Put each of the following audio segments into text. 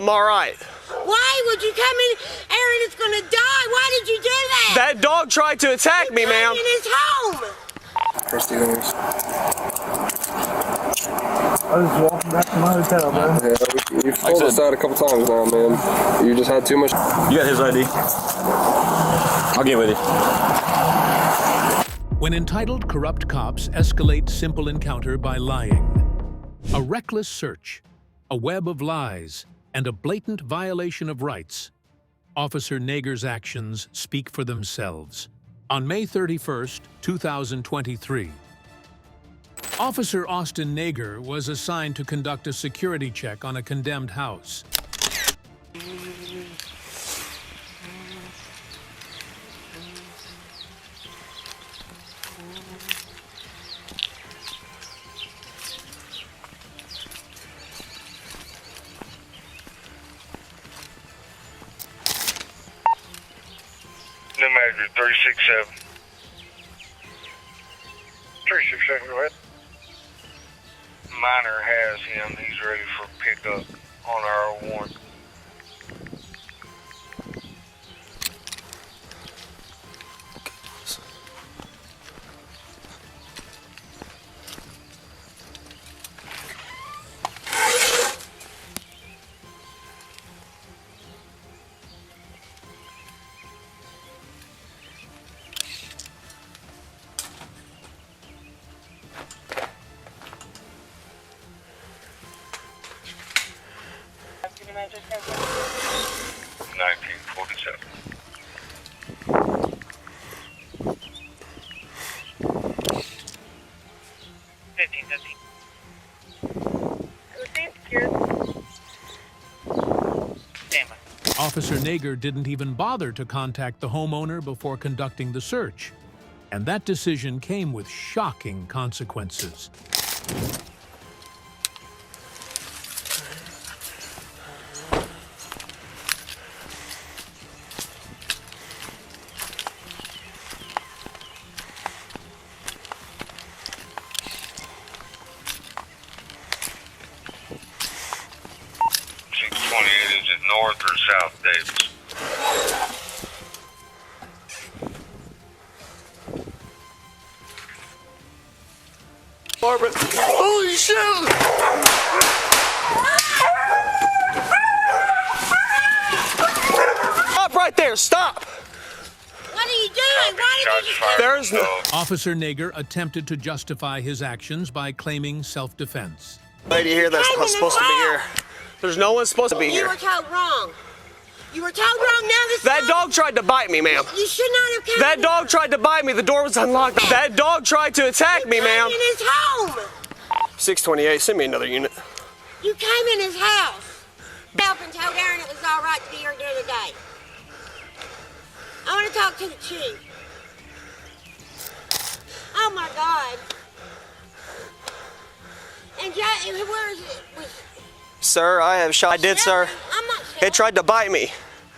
I'm all right. Why would you come in? Aaron is going to die. Why did you do that? That dog tried to attack me, ma'am. In his home. First yours. I was walking back to my hotel, man. Yeah, you've pulled us out a couple times now, man. You just had too much. You got his ID. I'll get with you. When entitled corrupt cops escalate simple encounter by lying. A reckless search, a web of lies, and a blatant violation of rights. Officer Nager's actions speak for themselves. On May 31st, 2023, Officer Austin Nager was assigned to conduct a security check on a condemned house. New Major 367. 367, go ahead. Minor has him. He's ready for pickup on our warrant. Major 1947. Officer Nager didn't even bother to contact the homeowner before conducting the search. And that decision came with shocking consequences. Is it North or South Davis? Barbara. Holy shit! Stop right there, stop! What are you doing? Why did you just come? There's no... Officer Nager attempted to justify his actions by claiming self-defense. Lady here that's not supposed to be here. There's no one supposed to be You here. were told wrong. You were told wrong. Now this That dog tried to bite me, ma'am. You should not have come. That dog tried to bite me. The door was unlocked. That dog tried to attack me, ma'am. In his home. 628, send me another unit. You came in his house. Help and told Aaron it was all right to be here during the day. I want to talk to the chief. Oh my God. And where is it? Sir, I have shot. I did, sir. I'm not sure. It tried to bite me.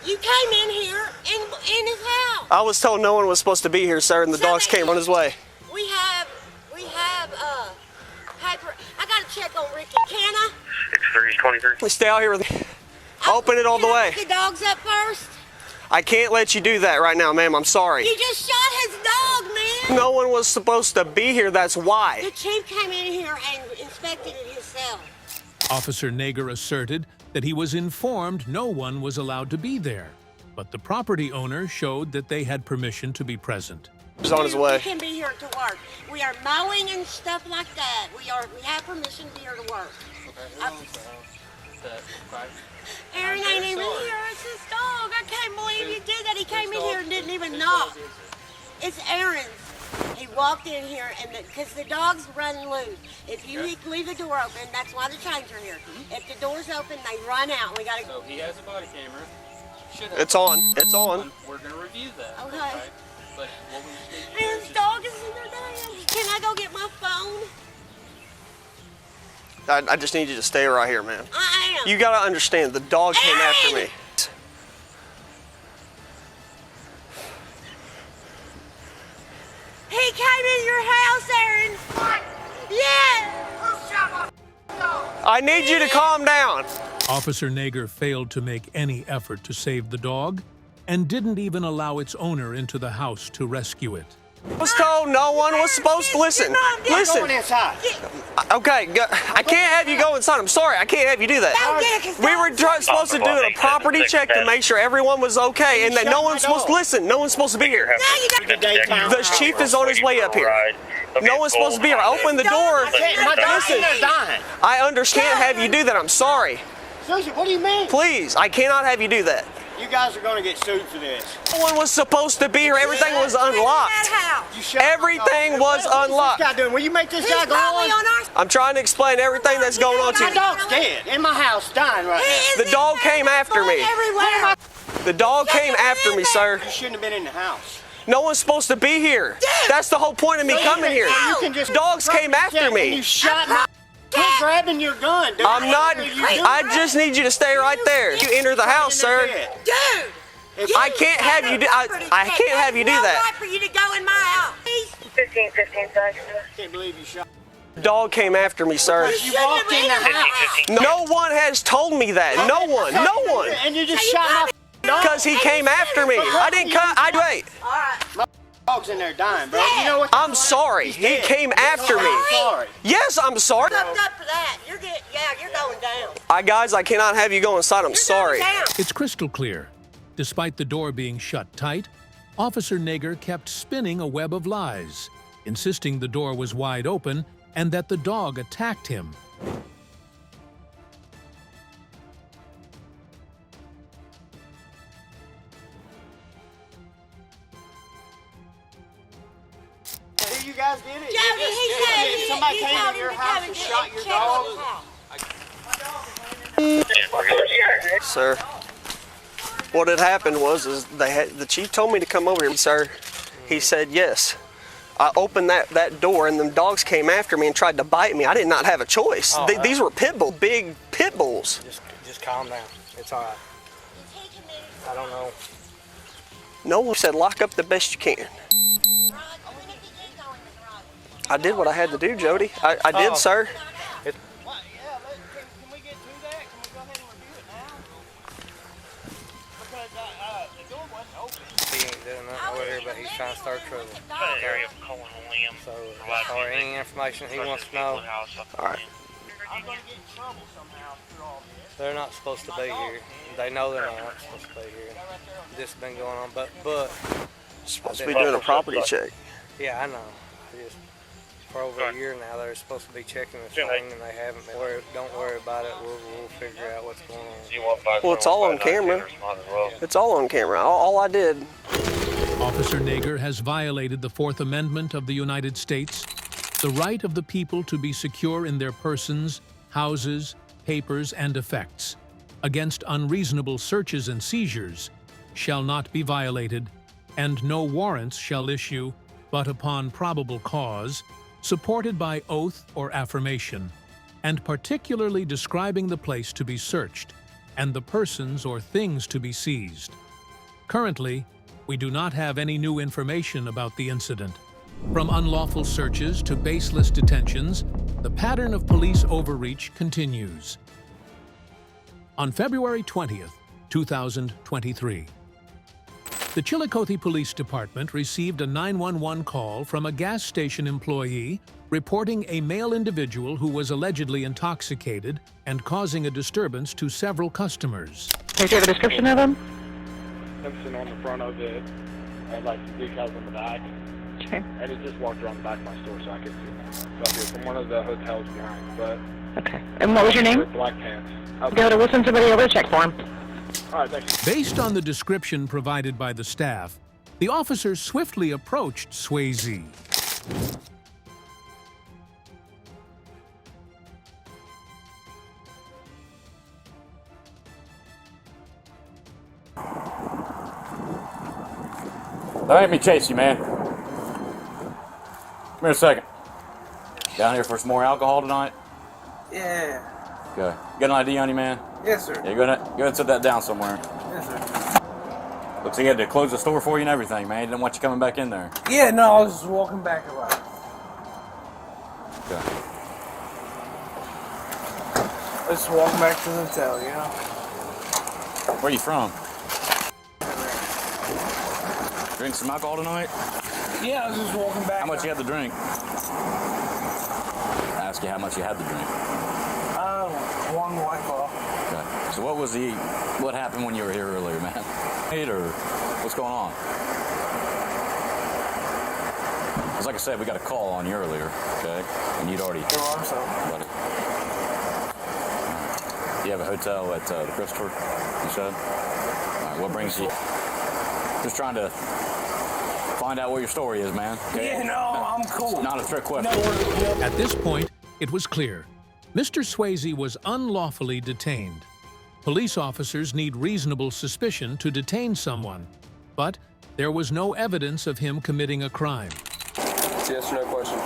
You came in here in his house. I was told no one was supposed to be here, sir, and the dogs came on his way. We have paper. I gotta check on Ricky. Can I? 6323. Please stay out here with me. Open it all the way. Pick the dogs up first. I can't let you do that right now, ma'am. I'm sorry. You just shot his dog, man. No one was supposed to be here. That's why. The chief came in here and inspected it himself. Officer Nager asserted that he was informed no one was allowed to be there, but the property owner showed that they had permission to be present. He's on his way. We can be here to work. We are mowing and stuff like that. We have permission to be here to work. Aaron ain't even here. It's his dog. I can't believe you did that. He came in here and didn't even knock. It's Aaron's. He walked in here, and because the dog's running loose. If you leave the door open, that's why the chains are here. If the door's open, they run out. We gotta. So he has a body camera. It's on. It's on. We're gonna review that. Okay. But what we just need to do Aaron's dog is in there now. Can I go get my phone? I just need you to stay right here, man. I am. You gotta understand, the dog came after me. He came in your house, Aaron. What? Yeah. I need you to calm down. Officer Nager failed to make any effort to save the dog and didn't even allow its owner into the house to rescue it. I was told no one was supposed to listen. Listen. Going inside. Okay, I can't have you go inside. I'm sorry, I can't have you do that. We were supposed to do a property check to make sure everyone was okay and that no one's supposed to listen. No one's supposed to be here. The chief is on his way up here. No one's supposed to be here. Open the door. Listen, they're dying. I understand have you do that. I'm sorry. Susie, what do you mean? Please, I cannot have you do that. You guys are going to get sued for this. No one was supposed to be here. Everything was unlocked. Everything was unlocked. What's this guy doing? Will you make this guy go on? I'm trying to explain everything that's going on to My you. dog's dead in my house, dying right now. The dog came after me. The dog came after me, sir. You shouldn't have been in the house. No one's supposed to be here. That's the whole point of me coming here. You can just Dogs came after me. You shot my... Quit grabbing your gun, dude. I'm not. I just need you to stay right there. You enter the house, sir. Dude! I can't have you do. I can't have you do that. Right for you to go in my house. 15, sir. Can't believe you shot. Dog came after me, sir. You walked in the house. No one has told me that. No one. No one. And you just shot my dog. Because he came after me. I didn't come. Wait. All right. Dog's in there dying, bro. You know what? I'm sorry. He came after me. I'm sorry. Yes, I'm sorry. Fucked up for that. You're going down. Guys, I cannot have you go inside. I'm sorry. You're going down. It's crystal clear. Despite the door being shut tight, Officer Nager kept spinning a web of lies, insisting the door was wide open and that the dog attacked him. You guys did it. Jody, he said Somebody he came told to your him to house come and and shot your check on dog. his house. Sir, what had happened was the chief told me to come over here, sir. He said yes. I opened that door and them dogs came after me and tried to bite me. I did not have a choice. These were big pit bulls. Just calm down. It's all right. I don't know. No one said lock up the best you can. I did what I had to do, Jody. I did, sir. Can we get through that? Can we go ahead and review it now? Because the door wasn't open. He ain't doing nothing over here, but he's trying to start trouble. Area of Cohen Williams. So, as far as any information he wants to know, All right. I'm going to get in trouble somehow through all this. they're not supposed to be here. They know they're not supposed to be here. This has been going on, but Supposed to be doing a property check. yeah, I know. For over a year now, they're supposed to be checking this thing, and they haven't been. Don't worry about it. We'll figure out what's going on. Well, it's all on camera. It's all on camera. All I did. Officer Nager has violated the Fourth Amendment of the United States, the right of the people to be secure in their persons, houses, papers, and effects, against unreasonable searches and seizures, shall not be violated, and no warrants shall issue but upon probable cause, supported by oath or affirmation, and particularly describing the place to be searched and the persons or things to be seized. Currently, we do not have any new information about the incident. From unlawful searches to baseless detentions, the pattern of police overreach continues. On February 20th, 2023, the Chillicothe Police Department received a 911 call from a gas station employee reporting a male individual who was allegedly intoxicated and causing a disturbance to several customers. Do you have a description of him? Simpson on the front of it, and like the decals on the back. Okay. And he just walked around the back of my store so I could see him. So I'm here from one of the hotels behind, but... Okay. And what was your name? With black pants. Go to listen somebody over to check for him. All right, thanks. Based on the description provided by the staff, the officers swiftly approached Swayze. Don't make me chase you, man. Come here a second. Down here for some more alcohol tonight? Yeah. Okay. Got an ID on you, man? Yes, sir. Yeah, go ahead and set that down somewhere. Yes, sir. Looks like he had to close the store for you and everything, man. He didn't want you coming back in there. Yeah, no, I was just walking back a lot. Okay. Just walking back to the hotel, you know? Where are you from? Drink some alcohol tonight? Yeah, I was just walking back. How much you had to drink? I asked you how much you had to drink. One White Claw. Okay. So what happened when you were here earlier, man? Or what's going on? Because like I said, we got a call on you earlier, okay? And you'd already... Buddy. You have a hotel at the Christopher, you said? All right, what brings you... Just trying to find out what your story is, man. Okay? Yeah, no, I'm cool. It's not a trick question. At this point, it was clear. Mr. Swayze was unlawfully detained. Police officers need reasonable suspicion to detain someone, but there was no evidence of him committing a crime. Yes or no question?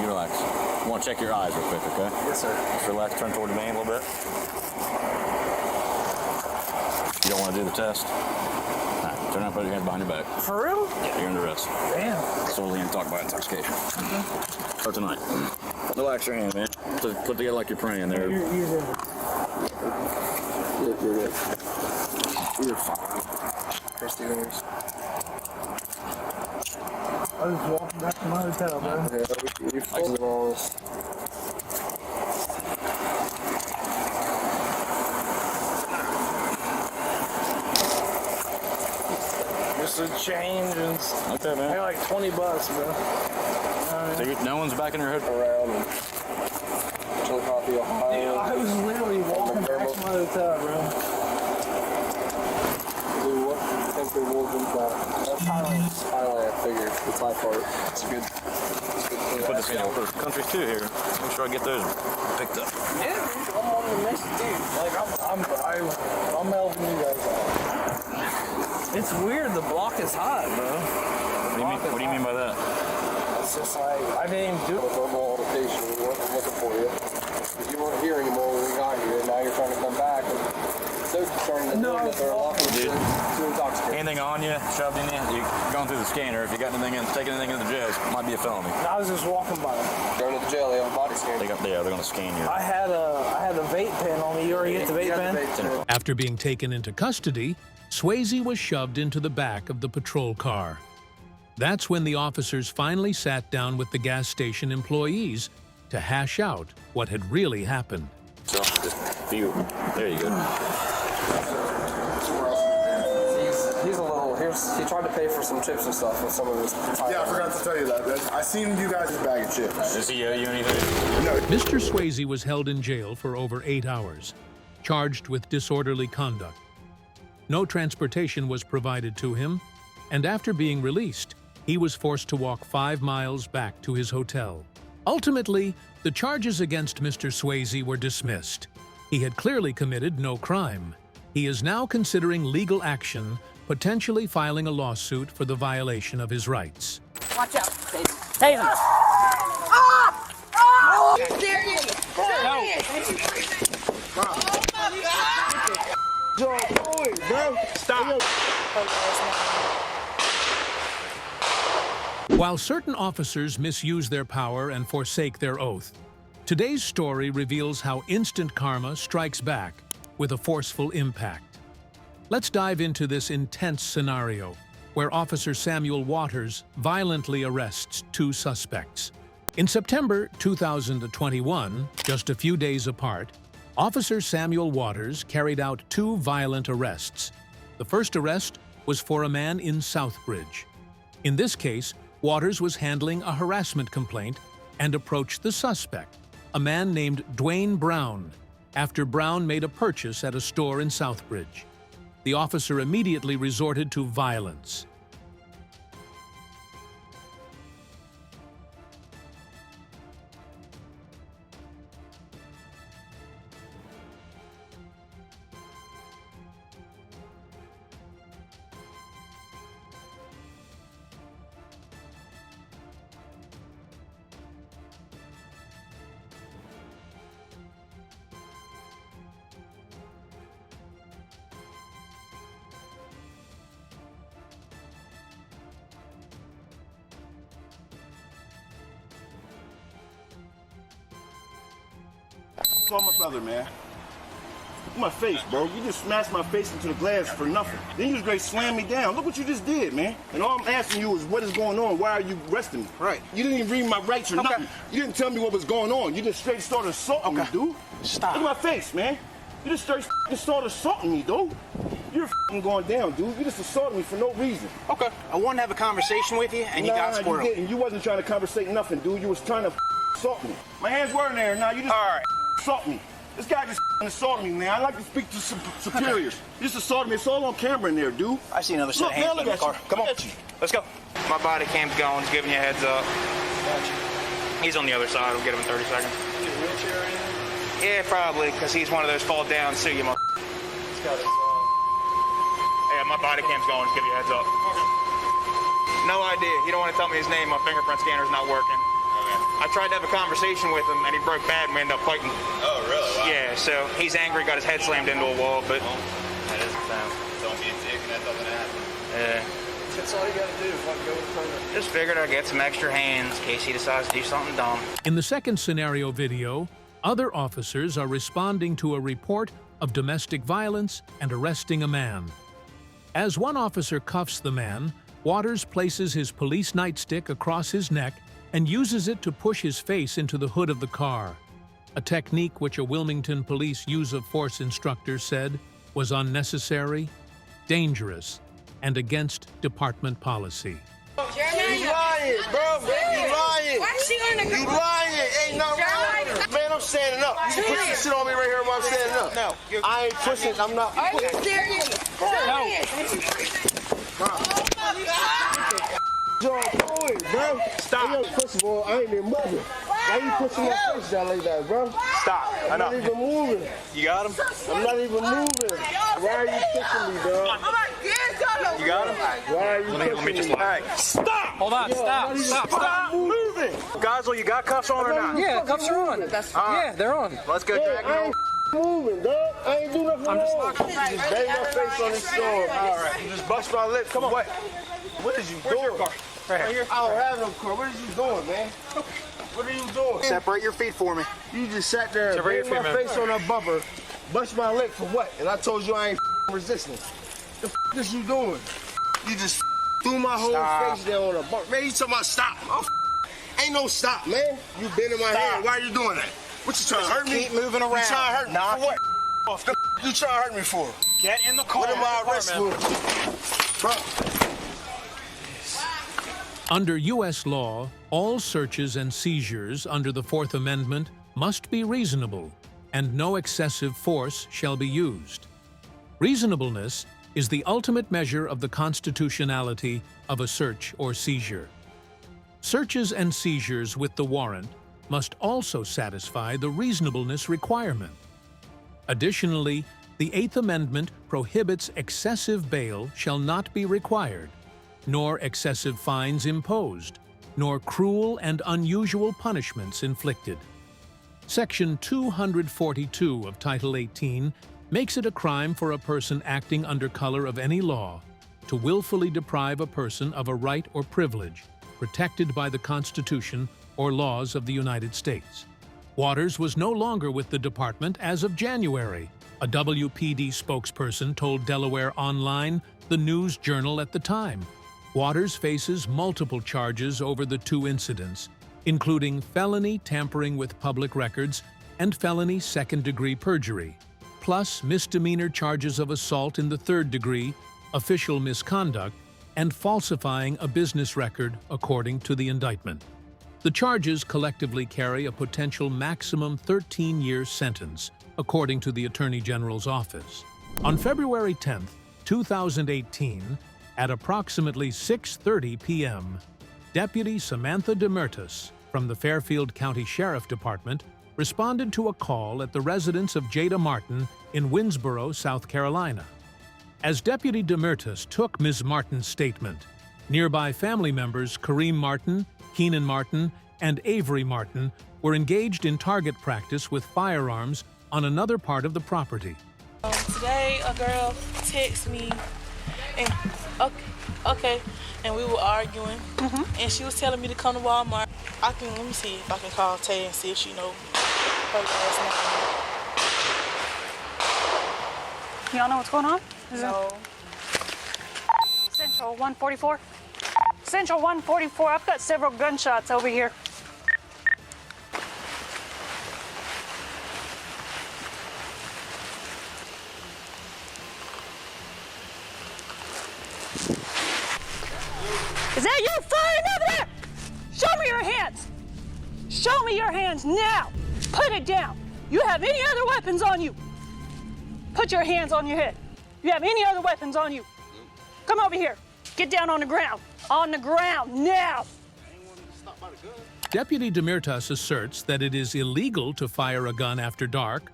You relax. I want to check your eyes real quick, okay? Yes, sir. Just relax, turn toward the main a little bit. You don't want to do the test? All right, turn around, put your hands behind your back. For real? Yeah, you're under arrest. Damn. Solely in talk about intoxication. Start tonight. Relax your hand, man. Put together like you're praying there. You're good. You're good. You're fine. Christy Rings. I was walking back to my hotel, bro. Yeah, you're full of all this. Just a change and Okay, man. I got like 20 bucks, bro. So no one's back in your hotel? Around and Chillicothe, Ohio. Yeah, I was literally walking back to my hotel, bro. Dude, what do you think the wolves in that? That's Thailand. Thailand, I figured. The Thai part. It's good. Put this in for countries too here. Make sure I get those picked up. Yeah, dude, I'm on the next dude. Like, I'm helping you guys out. It's weird, the block is hot, bro. What do you mean by that? It's just like, I didn't even do it. Verbal altercation, we weren't looking for you. Because you weren't here anymore when we got here, and now you're trying to come back. And so concerned that they're lawful to intoxicate. Anything on you, shoved in you, you going through the scanner. If you got anything in, taking anything into the jail, it might be a felony. I was just walking by. Going to the jail, they have a body scan. They're going to scan you. I had a vape pen on me. You already get the vape pen? After being taken into custody, Swayze was shoved into the back of the patrol car. That's when the officers finally sat down with the gas station employees to hash out what had really happened. So, there you go. He's a little, he tried to pay for some chips and stuff with some of his time. Yeah, I forgot to tell you that. I seen you guys' bag of chips. Does he owe you anything? No. Mr. Swayze was held in jail for over 8 hours, charged with disorderly conduct. No transportation was provided to him, and after being released, he was forced to walk 5 miles back to his hotel. Ultimately, the charges against Mr. Swayze were dismissed. He had clearly committed no crime. He is now considering legal action, potentially filing a lawsuit for the violation of his rights. Watch out. Tase him. While certain officers misuse their power and forsake their oath, today's story reveals how instant karma strikes back with a forceful impact. Let's dive into this intense scenario, where Officer Samuel Waters violently arrests 2 suspects. In September 2021, just a few days apart, Officer Samuel Waters carried out 2 violent arrests. The first arrest was for a man in Southbridge. In this case, Waters was handling a harassment complaint and approached the suspect, a man named Dwayne Brown, after Brown made a purchase at a store in Southbridge. The officer immediately resorted to violence. call my brother, man. Look at my face, bro. You just smashed my face into the glass for nothing. Then you just great slam me down. Look what you just did, man. And all I'm asking you is what is going on? Why are you arresting me? Right. You didn't even read my rights or nothing. You didn't tell me what was going on. You just straight started assaulting me, dude. Stop. Look at my face, man. You just straight started assaulting me, dude. You're going down, dude. You just assaulted me for no reason. Okay. I wanted to have a conversation with you, and you got squirreled. You didn't. You wasn't trying to conversate nothing, dude. You was trying to assault me. My hands were in there. Now you just assault me. This guy just assaulted me, man. I like to speak to superiors. You just assaulted me. It's all on camera in there, dude. I see another set of hands in the car. Come on. Let's go. My body cam's going. Just giving you a heads up. Gotcha. He's on the other side. We'll get him in 30 seconds. Is he wheelchair or anything? Yeah, probably, because he's one of those fall down, sue you, He's got his, yeah, my body cam's going. Just give you a heads up. No idea. He don't want to tell me his name. My fingerprint scanner's not working. I tried to have a conversation with him, and he broke bad, and we ended up fighting. Oh, really? Wow. Yeah, so he's angry, got his head slammed into a wall, but... That is sound. Don't be a dick, and that doesn't happen. Yeah. That's all you gotta do. Go with permit. Just figured I'd get some extra hands in case he decides to do something dumb. In the second scenario video, other officers are responding to a report of domestic violence and arresting a man. As one officer cuffs the man, Waters places his police nightstick across his neck and uses it to push his face into the hood of the car, a technique which a Wilmington police use-of-force instructor said was unnecessary, dangerous, and against department policy. You lying, bro. You lying. Why is she on the You lying. Ain't nothing wrong with her. Man, I'm standing up. You can put this shit on me right here while I'm standing up. No. I ain't pushing. I'm not. Are you serious? Bro. Stop. Hey, yo, first of all, I ain't even moving. Why you pushing my face down like that, bro? Stop. I'm not even moving. You got him? I'm not even moving. Why are you pushing me, dog? You got him? Why are you Let me just pushing me? All right. Stop. Hold on. Yo, Stop moving. Guys, well, you got cuffs on or not? Yeah, cuffs are on. Yeah, they're on. Let's go drag I him. ain't moving, dog. I ain't do nothing wrong. You just bang my face on this store. All right. You just bust my lip. Come on. What is you doing? Your car? Right here. I don't have no car. What is you doing, man? What are you doing? Separate your feet for me. You just sat there and banged my face on a bumper, bust my lip for what? And I told you I ain't resisting. The f is you doing? You just threw my whole face there on a bumper. Man, you talking about stop? Ain't no stop, man. You been in my hand. Why are you doing that? What you trying to hurt me? Keep moving around. You trying to hurt me for what? Off. The you trying to hurt me for? Get in the car. What am I arrested for? Bro. Under U.S. law, all searches and seizures under the Fourth Amendment must be reasonable, and no excessive force shall be used. Reasonableness is the ultimate measure of the constitutionality of a search or seizure. Searches and seizures with the warrant must also satisfy the reasonableness requirement. Additionally, the Eighth Amendment prohibits excessive bail shall not be required, nor excessive fines imposed, nor cruel and unusual punishments inflicted. Section 242 of Title 18 makes it a crime for a person acting under color of any law to willfully deprive a person of a right or privilege protected by the Constitution or laws of the United States. Waters was no longer with the department as of January, a WPD spokesperson told Delaware Online, the News Journal at the time. Waters faces multiple charges over the two incidents, including felony tampering with public records and felony second-degree perjury, plus misdemeanor charges of assault in the third degree, official misconduct, and falsifying a business record, according to the indictment. The charges collectively carry a potential maximum 13-year sentence, according to the Attorney General's office. On February 10, 2018, at approximately 6:30 p.m., Deputy Samantha DeMertis from the Fairfield County Sheriff Department responded to a call at the residence of Jada Martin in Winsboro, South Carolina. As Deputy DeMertis took Ms. Martin's statement, nearby family members Kareem Martin, Keenan Martin, and Avery Martin were engaged in target practice with firearms on another part of the property. Today, a girl texted me, and and we were arguing, and she was telling me to come to Walmart. Let me see if I can call Tay and see if she knows her last name. Y'all know what's going on? No. Central 144. Central 144. I've got several gunshots over here. Is that you firing over there? Show me your hands. Show me your hands now. Put it down. You have any other weapons on you? Put your hands on your head. You have any other weapons on you? Come over here. Get down on the ground. On the ground, now. Deputy Demirtas asserts that it is illegal to fire a gun after dark,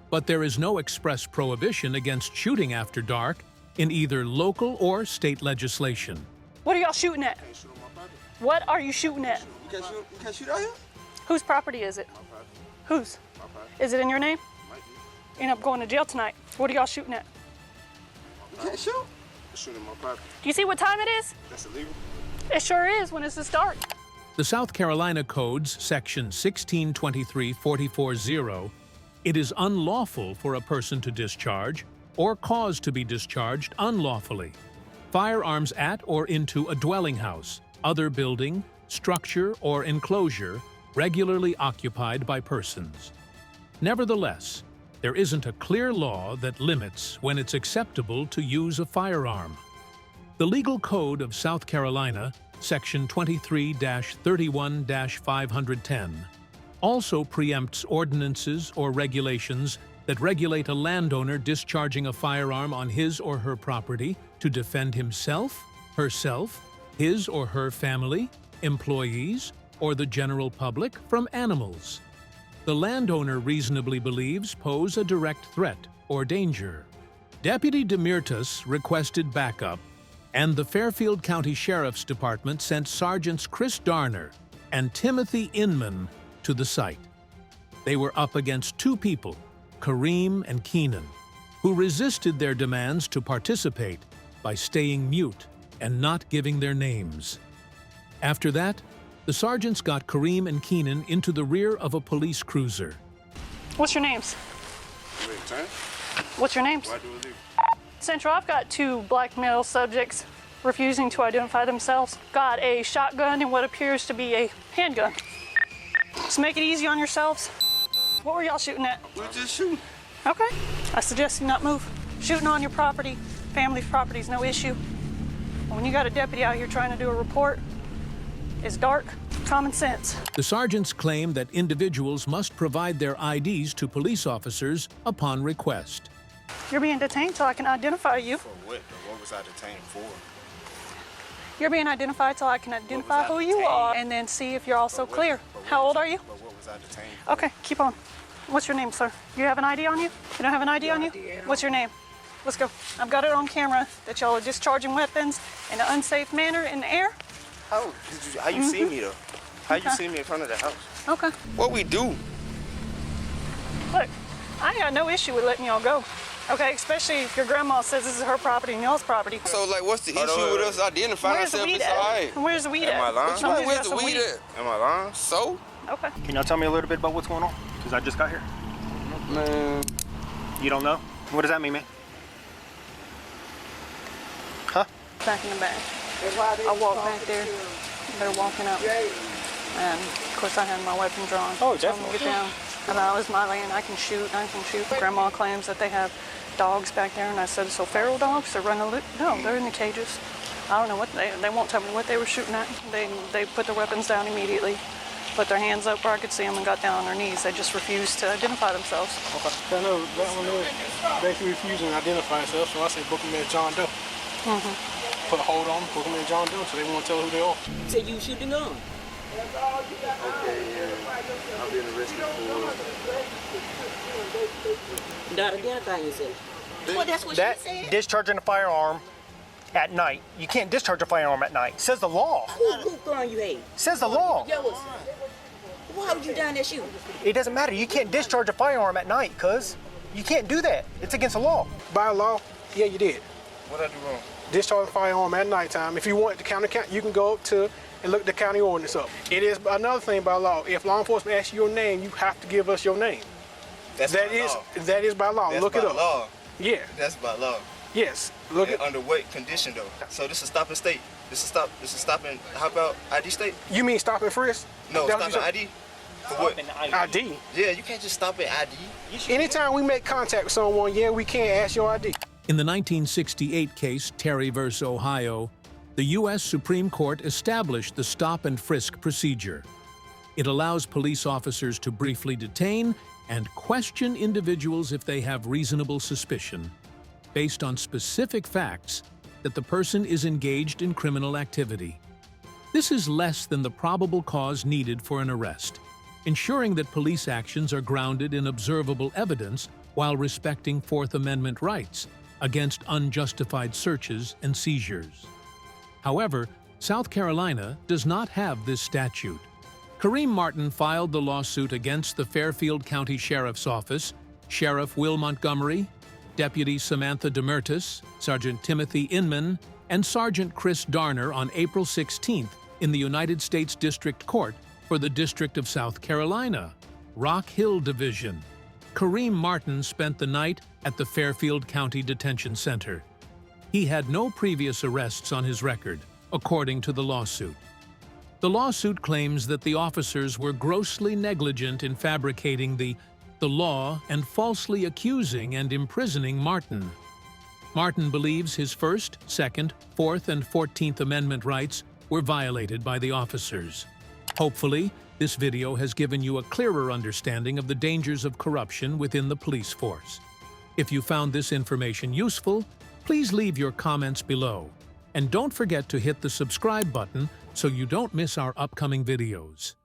but there is no express prohibition against shooting after dark in either local or state legislation. What are y'all shooting at? What are you shooting at? You can't shoot out here? Whose property is it? Whose? Is it in your name? You end up going to jail tonight. What are y'all shooting at? You can't shoot. Shooting my property. Do you see what time it is? That's illegal. It sure is when it's this dark. The South Carolina Code's Section 1623-44-0, it is unlawful for a person to discharge or cause to be discharged unlawfully firearms at or into a dwelling house, other building, structure, or enclosure regularly occupied by persons. Nevertheless, there isn't a clear law that limits when it's acceptable to use a firearm. The Legal Code of South Carolina, Section 23-31-510, also preempts ordinances or regulations that regulate a landowner discharging a firearm on his or her property to defend himself, herself, his or her family, employees, or the general public from animals the landowner reasonably believes pose a direct threat or danger. Deputy Demirtas requested backup, and the Fairfield County Sheriff's Department sent Sergeants Chris Darner and Timothy Inman to the site. They were up against two people, Kareem and Keenan, who resisted their demands to participate by staying mute and not giving their names. After that, the sergeants got Kareem and Keenan into the rear of a police cruiser. What's your names? What's your names? Central, I've got two black male subjects refusing to identify themselves. Got a shotgun and what appears to be a handgun. Just make it easy on yourselves. What were y'all shooting at? We're just shooting. Okay. I suggest you not move. Shooting on your property, family's property is no issue. When you got a deputy out here trying to do a report, it's dark. Common sense. The sergeants claim that individuals must provide their IDs to police officers upon request. You're being detained till I can identify you. For what? What was I detained for? You're being identified till I can identify who you are and then see if you're also clear. How old are you? But what was I detained for? Okay, keep on. What's your name, sir? You have an ID on you? You don't have an ID on you? What's your name? Let's go. I've got it on camera that y'all are discharging weapons in an unsafe manner in the air. How you see me though? How you see me in front of the house? Okay. What we do? Look, I ain't got no issue with letting y'all go. Okay, especially if your grandma says this is her property and y'all's property. So like, what's the issue with us identifying ourselves? It's all right. Where's the weed at? Am I lying? Where's the weed at? Am I lying? So? Okay. Can y'all tell me a little bit about what's going on? Because I just got here. Man. You don't know? What does that mean, man? Huh? Back in the back. I walked back there. They're walking up. And of course I had my weapon drawn. Oh, definitely. Get down. And it was my land. I can shoot. Grandma claims that they have dogs back there, and I said, so feral dogs? They're running loose? No, they're in the cages. I don't know what they won't tell me what they were shooting at. They put their weapons down immediately, put their hands up where I could see them, and got down on their knees. They just refused to identify themselves. Okay. I know that one is basically refusing to identify themselves, so I say book them in John Doe. Put a hold on them, book them in John Doe, so they won't tell who they are. So you shoot the gun? Okay, yeah. I'm being arrested for... Not identifying yourself. Well, that's what she said. Discharging a firearm at night. You can't discharge a firearm at night. Says the law. Who gun you hate? Says the law. Why would you down there shooting? It doesn't matter. You can't discharge a firearm at night, cuz. You can't do that. It's against the law. By law, yeah, you did. What I do wrong? Discharge a firearm at nighttime. If you want the county, you can go up to and look the county ordinance up. It is another thing by law. If law enforcement asks you your name, you have to give us your name. That is by law. That's look by it up. Law. Yeah. That's by law. Yes. Look at under what condition though? So this is stopping state. This is stopping. How about ID state? You mean stop and frisk? No, stopping ID. For what? ID. Yeah, you can't just stop at ID. Anytime we make contact with someone, yeah, we can't ask your ID. In the 1968 case, Terry v. Ohio, the U.S. Supreme Court established the stop and frisk procedure. It allows police officers to briefly detain and question individuals if they have reasonable suspicion, based on specific facts that the person is engaged in criminal activity. This is less than the probable cause needed for an arrest, ensuring that police actions are grounded in observable evidence while respecting Fourth Amendment rights against unjustified searches and seizures. However, South Carolina does not have this statute. Kareem Martin filed the lawsuit against the Fairfield County Sheriff's Office, Sheriff Will Montgomery, Deputy Samantha Demertis, Sergeant Timothy Inman, and Sergeant Chris Darner on April 16th in the United States District Court for the District of South Carolina, Rock Hill Division. Kareem Martin spent the night at the Fairfield County Detention Center. He had no previous arrests on his record, according to the lawsuit. The lawsuit claims that the officers were grossly negligent in fabricating the law and falsely accusing and imprisoning Martin. Martin believes his First, Second, Fourth, and 14th Amendment rights were violated by the officers. Hopefully, this video has given you a clearer understanding of the dangers of corruption within the police force. If you found this information useful, please leave your comments below. And don't forget to hit the subscribe button so you don't miss our upcoming videos.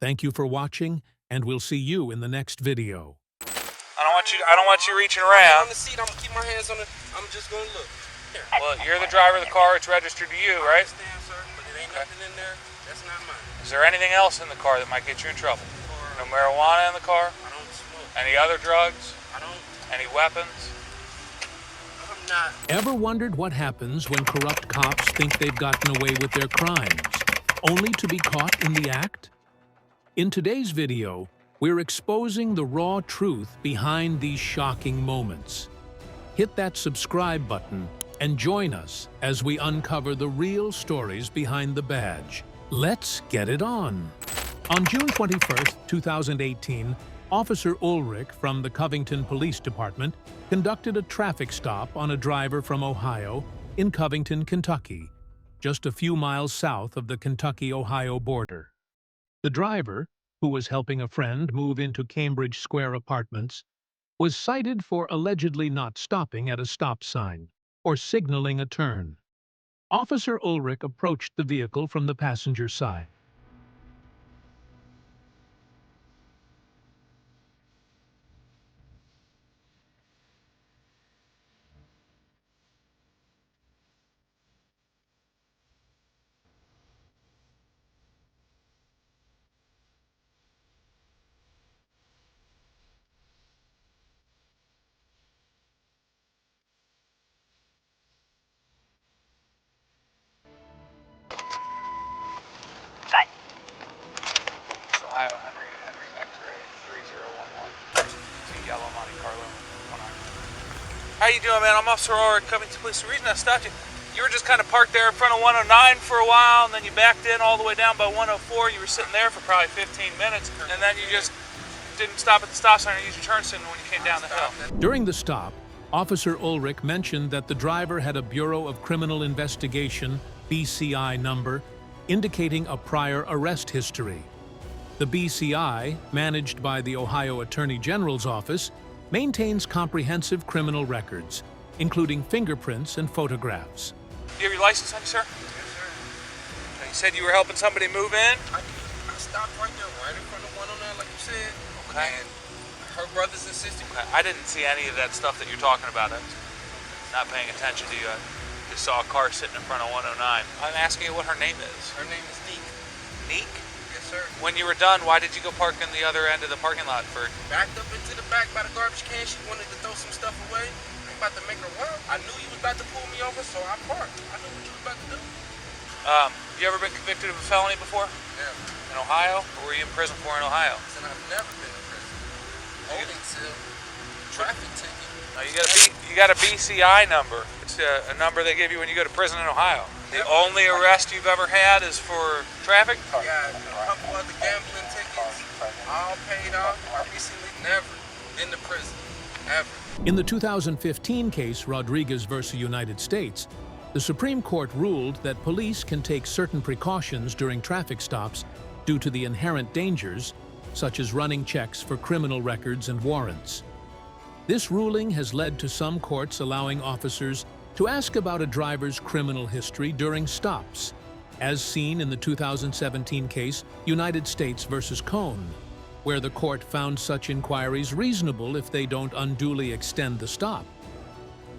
Thank you for watching, and we'll see you in the next video. I don't want you reaching around. On the seat, I'm gonna keep my hands on it. I'm just gonna look. Here. Well, you're the driver of the car. It's registered to you, right? I understand, sir, but it ain't nothing in there. That's not mine. Is there anything else in the car that might get you in trouble? No marijuana in the car? I don't smoke. Any other drugs? I don't. Any weapons? I'm not. Ever wondered what happens when corrupt cops think they've gotten away with their crimes, only to be caught in the act? In today's video, we're exposing the raw truth behind these shocking moments. Hit that subscribe button and join us as we uncover the real stories behind the badge. Let's get it on. On June 21st, 2018, Officer Ulrich from the Covington Police Department conducted a traffic stop on a driver from Ohio in Covington, Kentucky, just a few miles south of the Kentucky-Ohio border. The driver, who was helping a friend move into Cambridge Square Apartments, was cited for allegedly not stopping at a stop sign or signaling a turn. Officer Ulrich approached the vehicle from the passenger side. How you doing, man? I'm Officer Ulrich, Covington Police. The reason I stopped you, you were just kind of parked there in front of 109 for a while, and then you backed in all the way down by 104. You were sitting there for probably 15 minutes, and then you just didn't stop at the stop sign or use your turn signal when you came down the hill. During the stop, Officer Ulrich mentioned that the driver had a Bureau of Criminal Investigation, BCI number, indicating a prior arrest history. The BCI, managed by the Ohio Attorney General's office, maintains comprehensive criminal records, including fingerprints and photographs. Do you have your license on you, sir? Yes, sir. You said you were helping somebody move in? I stopped right there, right in front of 109, like you said. Okay. And her brothers and sisters. Okay. I didn't see any of that stuff that you're talking about. I'm not paying attention to you. I just saw a car sitting in front of 109. I'm asking you what her name is. Her name is Neek. Neek? Yes, sir. When you were done, why did you go park in the other end of the parking lot for? Backed up into the back by the garbage can. She wanted to throw some stuff away. I'm about to make her run. I knew you was about to pull me over, so I parked. I knew what you was about to do. You ever been convicted of a felony before? Yeah. In Ohio? Or were you in prison for in Ohio? And I've never been in prison. Holding cell. traffic ticket. No, you got a BCI number. It's a number they give you when you go to prison in Ohio. The only arrest you've ever had is for traffic? I got a couple other gambling tickets, all paid off. I recently never been to prison, ever. In the 2015 case Rodriguez versus United States, the Supreme Court ruled that police can take certain precautions during traffic stops due to the inherent dangers, such as running checks for criminal records and warrants. This ruling has led to some courts allowing officers to ask about a driver's criminal history during stops, as seen in the 2017 case United States versus Cone, where the court found such inquiries reasonable if they don't unduly extend the stop.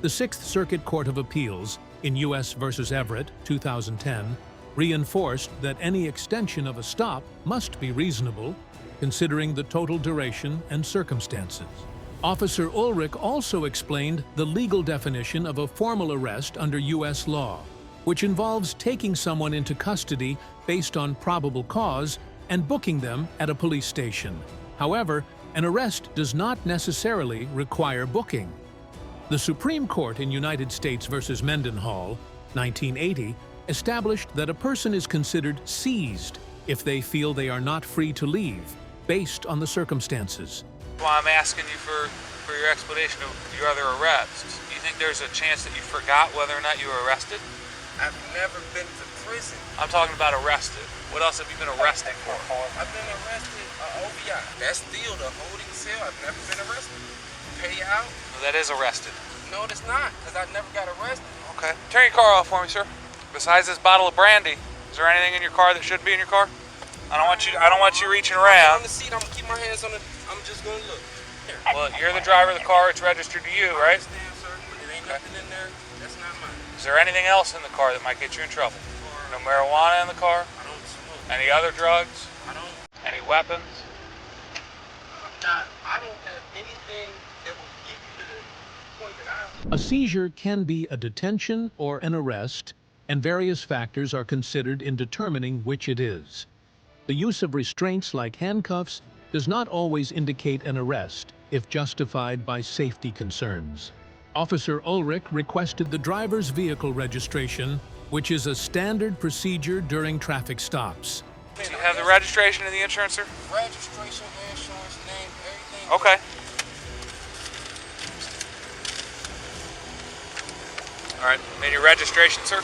The Sixth Circuit Court of Appeals in U.S. versus Everett, 2010, reinforced that any extension of a stop must be reasonable, considering the total duration and circumstances. Officer Ulrich also explained the legal definition of a formal arrest under U.S. law, which involves taking someone into custody based on probable cause and booking them at a police station. However, an arrest does not necessarily require booking. The Supreme Court in United States versus Mendenhall, 1980, established that a person is considered seized if they feel they are not free to leave, based on the circumstances. Well, I'm asking you for your explanation of your other arrests. Do you think there's a chance that you forgot whether or not you were arrested? I've never been to prison. I'm talking about arrested. What else have you been arrested for? I've been arrested, OVI. That's still the holding cell. I've never been arrested. Pay out. Well, that is arrested. No, it's not, because I never got arrested. Okay. Turn your car off for me, sir. Besides this bottle of brandy, is there anything in your car that shouldn't be in your car? I don't want you reaching around. On the seat, I'm gonna keep my hands on it. I'm just gonna look. Here. Well, you're the driver of the car. It's registered to you, right? I understand, sir, but it ain't nothing in there. That's not mine. Is there anything else in the car that might get you in trouble? No marijuana in the car? I don't smoke. Any other drugs? I don't. Any weapons? I don't have anything that will give you the point that I... A seizure can be a detention or an arrest, and various factors are considered in determining which it is. The use of restraints like handcuffs does not always indicate an arrest if justified by safety concerns. Officer Ulrich requested the driver's vehicle registration, which is a standard procedure during traffic stops. Do you have the registration and the insurance, sir? Registration, insurance, name, everything. Okay. All right, and your registration, sir?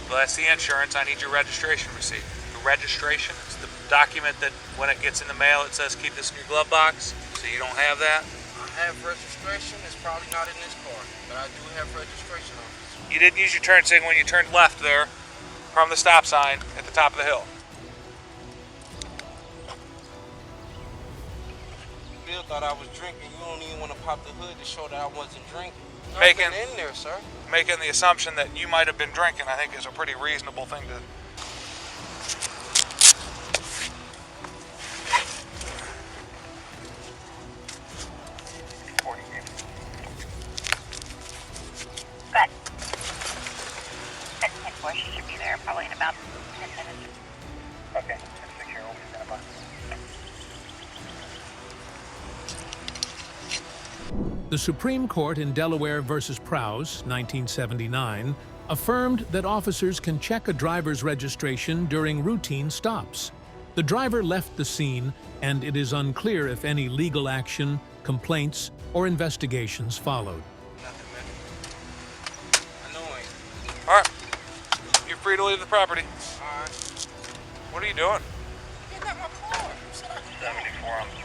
Well, that's the insurance. I need your registration receipt. The registration is the document that when it gets in the mail, it says keep this in your glove box. So you don't have that? I have registration. It's probably not in this car, but I do have registration, officer. You didn't use your turn signal when you turned left there from the stop sign at the top of the hill. Bill thought I was drinking. You don't even want to pop the hood to show that I wasn't drinking. Making in there, sir. Making the assumption that you might have been drinking, I think, is a pretty reasonable thing to. Should be there probably in about 10 minutes. Okay, 6-year-old, stand by. The Supreme Court in Delaware versus Prowse, 1979, affirmed that officers can check a driver's registration during routine stops. The driver left the scene, and it is unclear if any legal action, complaints, or investigations followed. All right. You're free to leave the property. What are you doing?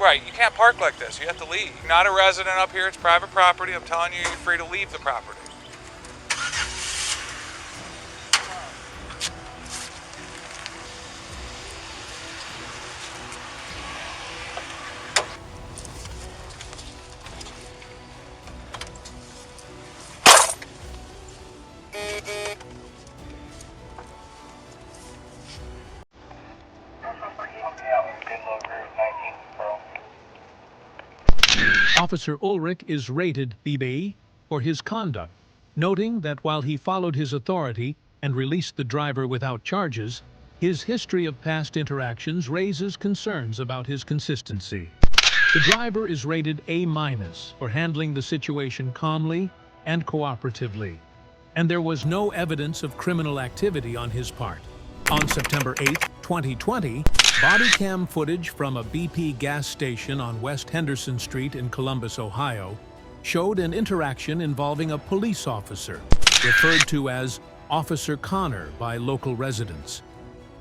Right, you can't park like this. You have to leave. You're not a resident up here. It's private property. I'm telling you, you're free to leave the property. Officer Ulrich is rated BB for his conduct, noting that while he followed his authority and released the driver without charges, his history of past interactions raises concerns about his consistency. The driver is rated A- for handling the situation calmly and cooperatively, and there was no evidence of criminal activity on his part. On September 8, 2020, body cam footage from a BP gas station on West Henderson Street in Columbus, Ohio, showed an interaction involving a police officer, referred to as Officer Connor by local residents.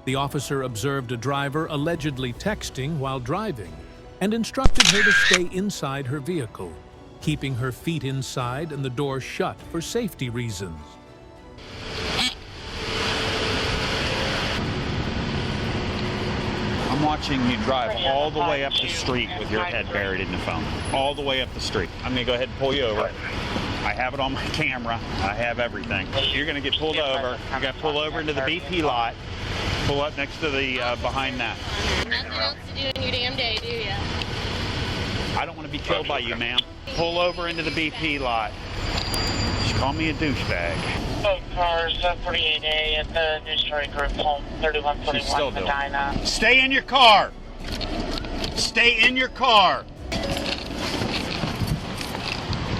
The officer observed a driver allegedly texting while driving and instructed her to stay inside her vehicle, keeping her feet inside and the door shut for safety reasons. I'm watching you drive all the way up the street with your head buried in the phone. All the way up the street. I'm going to go ahead and pull you over. I have it on my camera. I have everything. You're going to get pulled over. You're going to pull over into the BP lot. Pull up next to the, behind that. Nothing else to do in your damn day, do ya? I don't want to be killed by you, ma'am. Pull over into the BP lot. Just call me a douchebag. Cars 48A at the Detroit Group Home 3141 Medina. Stay in your car. Stay in your car.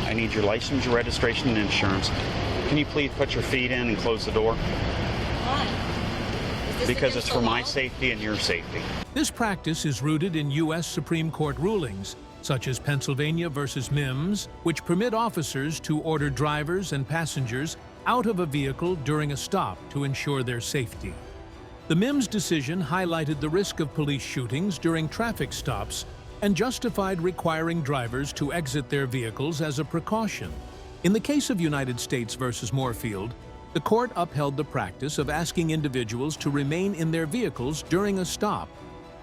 I need your license, your registration, and insurance. Can you please put your feet in and close the door? Why? Because it's for my safety and your safety. This practice is rooted in U.S. Supreme Court rulings, such as Pennsylvania versus Mims, which permit officers to order drivers and passengers out of a vehicle during a stop to ensure their safety. The Mims decision highlighted the risk of police shootings during traffic stops and justified requiring drivers to exit their vehicles as a precaution. In the case of United States versus Moorfield, the court upheld the practice of asking individuals to remain in their vehicles during a stop,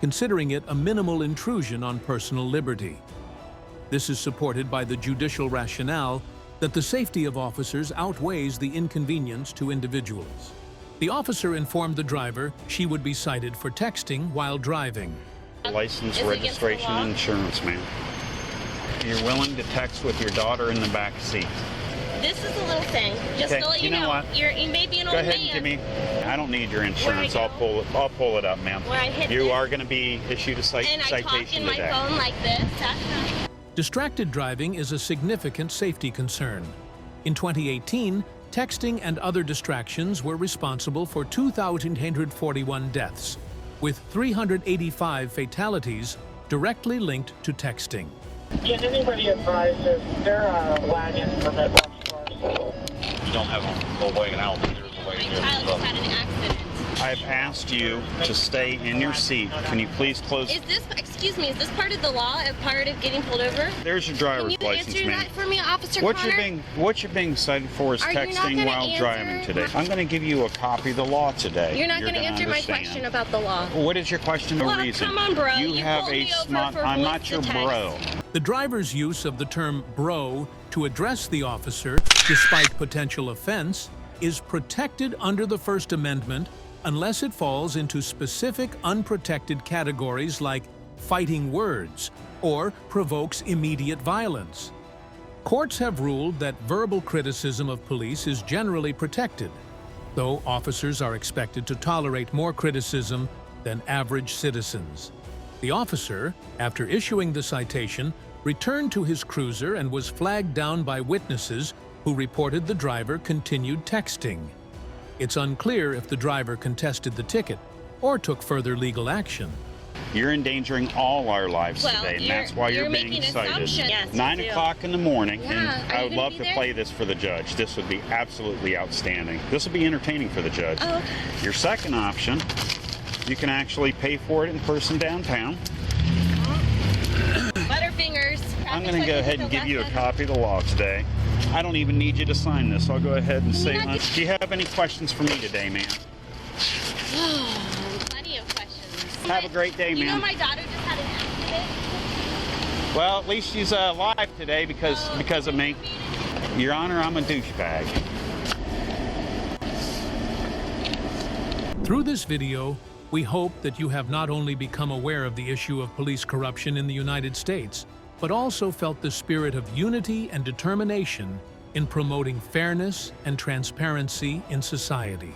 considering it a minimal intrusion on personal liberty. This is supported by the judicial rationale that the safety of officers outweighs the inconvenience to individuals. The officer informed the driver she would be cited for texting while driving. License, registration, and insurance, ma'am. You're willing to text with your daughter in the back seat. This is a little thing. Just Okay, to let you know, what? you may be an Go old ahead man. and give me. I don't need your insurance. Where I I'll pull it up, ma'am. Where I hit You this. are going to be issued a And I talk citation in my today. phone like this. Distracted driving is a significant safety concern. In 2018, texting and other distractions were responsible for 2,841 deaths, with 385 fatalities directly linked to texting. Can anybody advise if there are wagons for that bus You don't have a wagon out. There's a wagon here. My child just had an accident. I've asked you to stay in your seat. Can you please close? Is this, excuse me, is this part of the law, a part of getting pulled over? There's your driver's Can you license, answer ma'am. that for me, Officer What Connor? you're being cited for is Are you not texting gonna while answer driving today. I'm going to give you a copy of the law today. You're not going to gonna answer my understand. question about the law. What is your question or Well, reason? come on, bro. You have pulled a me over smart. for I'm voice not your to text. bro. The driver's use of the term bro to address the officer, despite potential offense, is protected under the First Amendment unless it falls into specific unprotected categories like fighting words or provokes immediate violence. Courts have ruled that verbal criticism of police is generally protected, though officers are expected to tolerate more criticism than average citizens. The officer, after issuing the citation, returned to his cruiser and was flagged down by witnesses who reported the driver continued texting. It's unclear if the driver contested the ticket or took further legal action. You're endangering all our lives Well, today, and you're- that's why you're you're being making cited. assumptions. Yes, you 9 do. o'clock in the morning, Yeah, and are I you would gonna love be to there? play this for the judge. This would be absolutely outstanding. This would be entertaining for the judge. Oh, okay. Your second option, you can actually pay for it in person downtown. Butterfingers. I'm going to go ahead and give you a copy of the law today. I don't even need you to sign this. I'll go ahead and say, do you have any questions for me today, ma'am? Plenty of questions. Have a great day, You know ma'am. my daughter just had an accident? Well, at least she's alive today because of me. Your Honor, I'm a douchebag. Through this video, we hope that you have not only become aware of the issue of police corruption in the United States, but also felt the spirit of unity and determination in promoting fairness and transparency in society.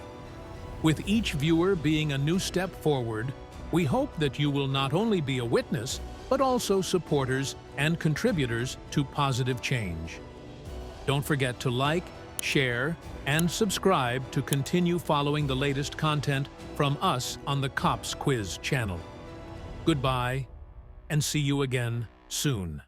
With each viewer being a new step forward, we hope that you will not only be a witness, but also supporters and contributors to positive change. Don't forget to like, share, and subscribe to continue following the latest content from us on the Cops Quiz channel. Goodbye, and see you again soon.